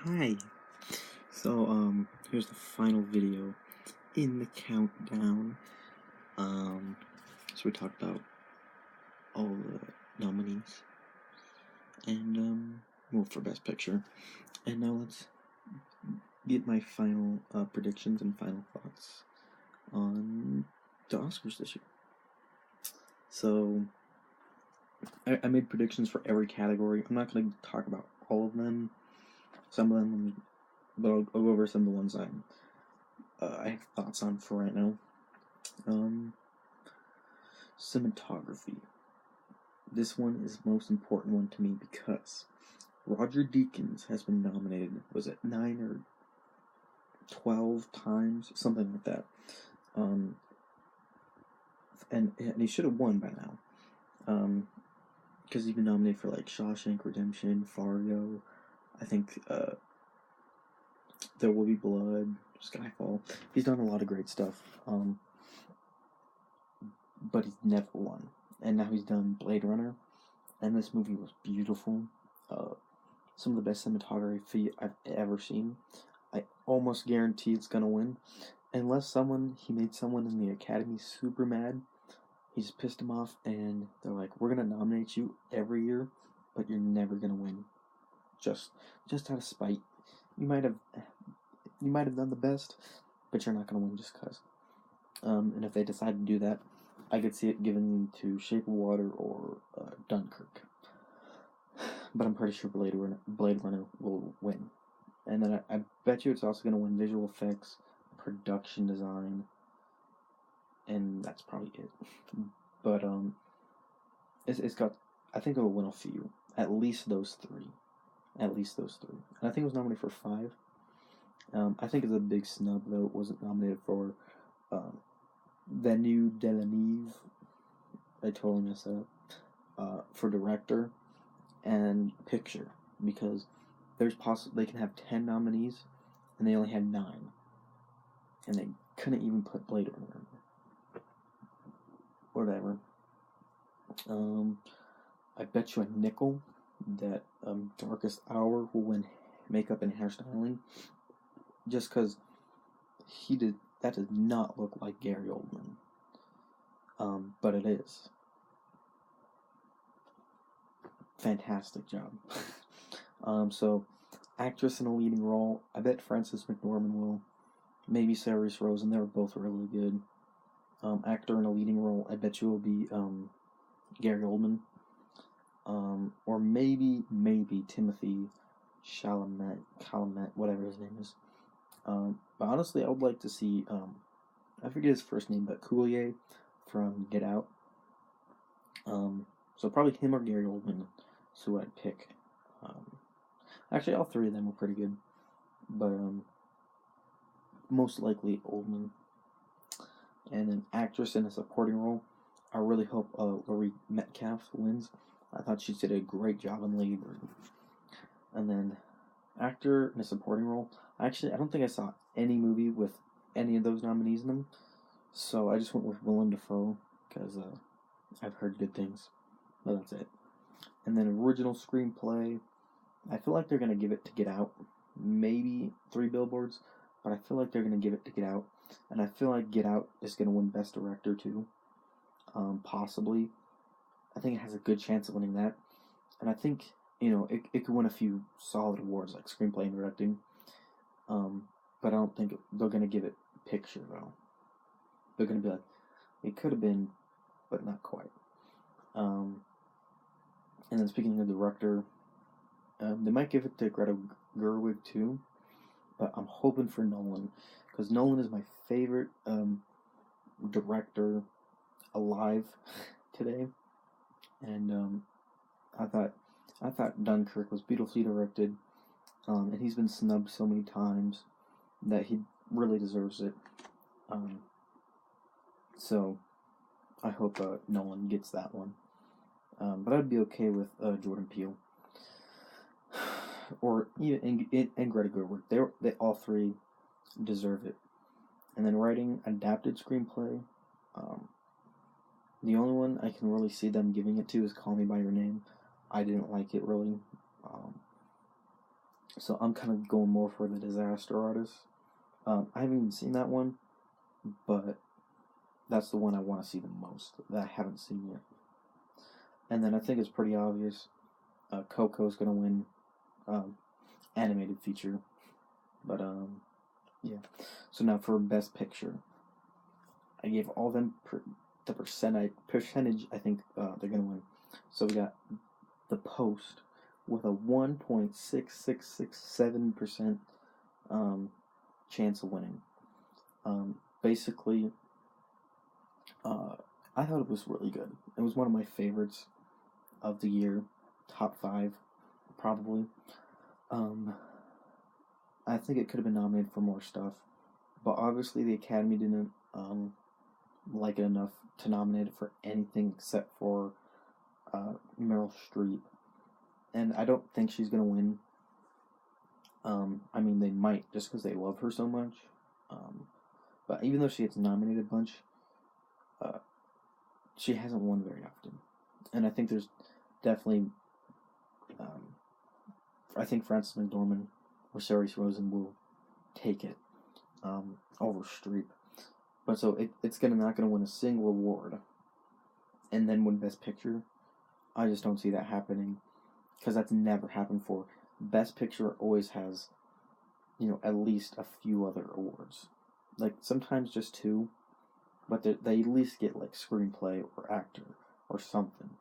Hi. Here's the final video in the countdown. Um, so we talked about all the nominees and, well, for Best Picture. And now let's get my final predictions and final thoughts on the Oscars this year. So, I made predictions for every category. I'm not going to talk about all of them. Some of them, but I'll go over some of the ones I have thoughts on for right now. Cinematography. This one is the most important one to me because Roger Deakins has been nominated, was it 9 or 12 times? Something like that. And he should have won by now. Because he's been nominated for like Shawshank Redemption, Fargo, I think There Will Be Blood, Skyfall. He's done a lot of great stuff. But he's never won. And now he's done Blade Runner, and this movie was beautiful. Some of the best cinematography I've ever seen. I almost guarantee it's gonna win, unless he made someone in the Academy super mad. He just pissed him off, and they're like, "We're gonna nominate you every year, but you're never gonna win." Just out of spite. You might have done the best, but you're not gonna win just cause. And if they decide to do that, I could see it given to Shape of Water or Dunkirk. But I'm pretty sure Blade Runner will win. And then I bet you it's also going to win visual effects, production design, and that's probably it. But it's got. I think it'll win a few. At least those three. And I think it was nominated for 5. I think it's a big snub though. It wasn't nominated for Venue de la Neve. I totally messed that up. For director and picture, because they can have 10 nominees and they only had 9, and they couldn't even put Blade Runner in there. Whatever. I bet you a nickel that Darkest Hour will win makeup and hairstyling, just because that does not look like Gary Oldman. But it is. Fantastic job. So, actress in a leading role, I bet Frances McDormand will. Maybe Saoirse Ronan, they were both really good. Actor in a leading role, I bet you will be Gary Oldman. Or maybe Timothy Chalamet, whatever his name is. But honestly, I would like to see, I forget his first name, but Coulier from Get Out. So probably him or Gary Oldman is who I'd pick. Actually, all three of them were pretty good, but most likely Oldman. And then actress in a supporting role, I really hope Laurie Metcalf wins. I thought she did a great job in Lady Bird. And then actor in a supporting role, I don't think I saw any movie with any of those nominees in them, so I just went with Willem Dafoe because I've heard good things. But that's it. And then original screenplay, I feel like they're going to give it to Get Out. Maybe 3 Billboards, but I feel like they're going to give it to Get Out. And I feel like Get Out is going to win Best Director too. Possibly. I think it has a good chance of winning that. And I think, it could win a few solid awards like screenplay and directing. But I don't think they're going to give it picture though. They're going to be like, it could have been, but not quite. And then speaking of director, they might give it to Greta Gerwig too, but I'm hoping for Nolan, because Nolan is my favorite director alive today, and I thought Dunkirk was beautifully directed, and he's been snubbed so many times that he really deserves it. So I hope Nolan gets that one. But I'd be okay with Jordan Peele or even and Greta Gerwig. They all three deserve it. And then writing adapted screenplay. The only one I can really see them giving it to is Call Me by Your Name. I didn't like it really. So I'm kind of going more for the Disaster Artist. I haven't even seen that one, but that's the one I want to see the most that I haven't seen yet. And then I think it's pretty obvious. Coco's gonna win animated feature, but yeah. So now for Best Picture, I gave all them the percentage I think they're gonna win. So we got The Post with a 1.6667% chance of winning. Basically, I thought it was really good. It was one of my favorites of the year, top 5, probably. I think it could have been nominated for more stuff, but obviously the Academy didn't like it enough to nominate it for anything except for Meryl Streep, and I don't think she's gonna win. I mean, they might just because they love her so much. But even though she gets nominated a bunch, she hasn't won very often, and I think there's definitely. I think Frances McDormand or Saoirse Ronan will take it over Streep. But so it's not gonna win a single award, and then win Best Picture. I just don't see that happening, because that's never happened for Best Picture. Always has, at least a few other awards, like sometimes just 2, but they at least get like screenplay or actor or something.